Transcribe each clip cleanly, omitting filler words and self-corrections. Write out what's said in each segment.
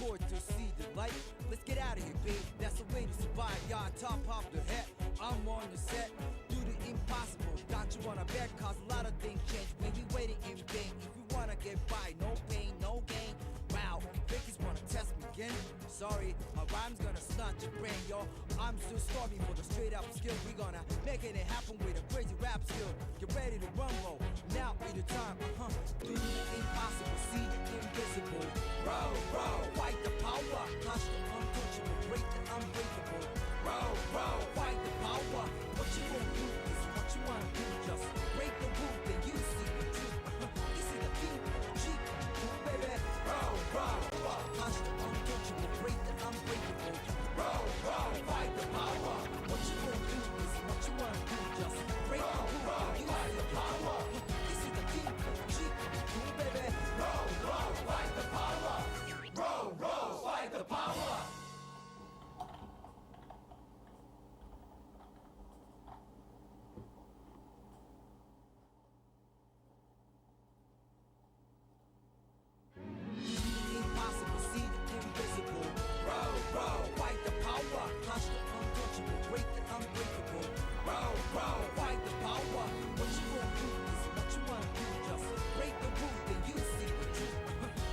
court to see the light. Let's get out of here, babe. That's the way to survive. Yeah, top off the head. I'm on the set. Do the impossible. Don't you wanna bet? Cause a lot of things change when we waiting in vain. If we wanna get by, no pain, no gain. Wow, fakies wanna test me again. Sorry, my rhyme's gonna snatch your brain, yo. I'm still starving for the straight up skill. We gonna make it happen with a crazy rap skill. Get ready to rumble. Now be the time, do the impossible, see the invisible. Row, row, fight the power. Touch the untouchable, break the unbreakable. Row, row, fight the power. What you gonna do is what you wanna do. Just break the rule, then you see the truth. You see the king, cheap, baby. Row, row, touch the untouchable, break the unbreakable. Row, row, fight the power. What you gonna do is what you wanna do. Just break the rule, then you see the power. You see the king, cheap, baby. Row, row, fight the power. Row, row, fight the power. Impossible, see the invisible. Row, row, fight the power. Touch the untouchable, break the unbreakable. Row, row, fight the power. What you gonna do is what you wanna do. Just break the rule, then you see the truth.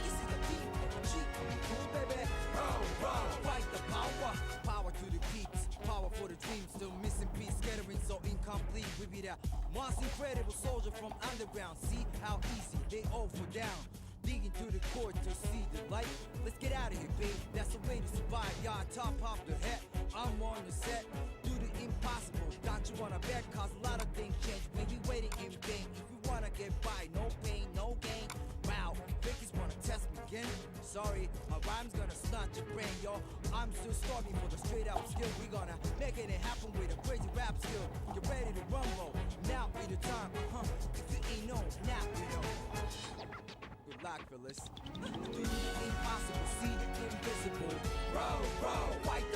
You see the king, cheap, cool, baby. Row, row, fight the power. Power to the peaks, power for the dream. Still missing piece, scattering so incomplete. We be that once incredible soldier from underground. See how easy they all fall down. Digging through the court to see the light. Let's get out of here, babe. That's the way to survive. Yeah, top off the head. I'm on the set. Do the impossible. Don't you wanna bet? Cause a lot of things change when we waiting in vain. If we wanna get by, no pain, no gain. Wow, fakies wanna test me again. Sorry, my rhyme's gonna snatch your brain, yo. I'm still starving for the straight up skill. We gonna make it happen with a crazy rap skill. Get ready to rumble. Now be the time, If you ain't know, now you know. Good luck, Phyllis. Do the impossible, see the invisible. Row, row, fight the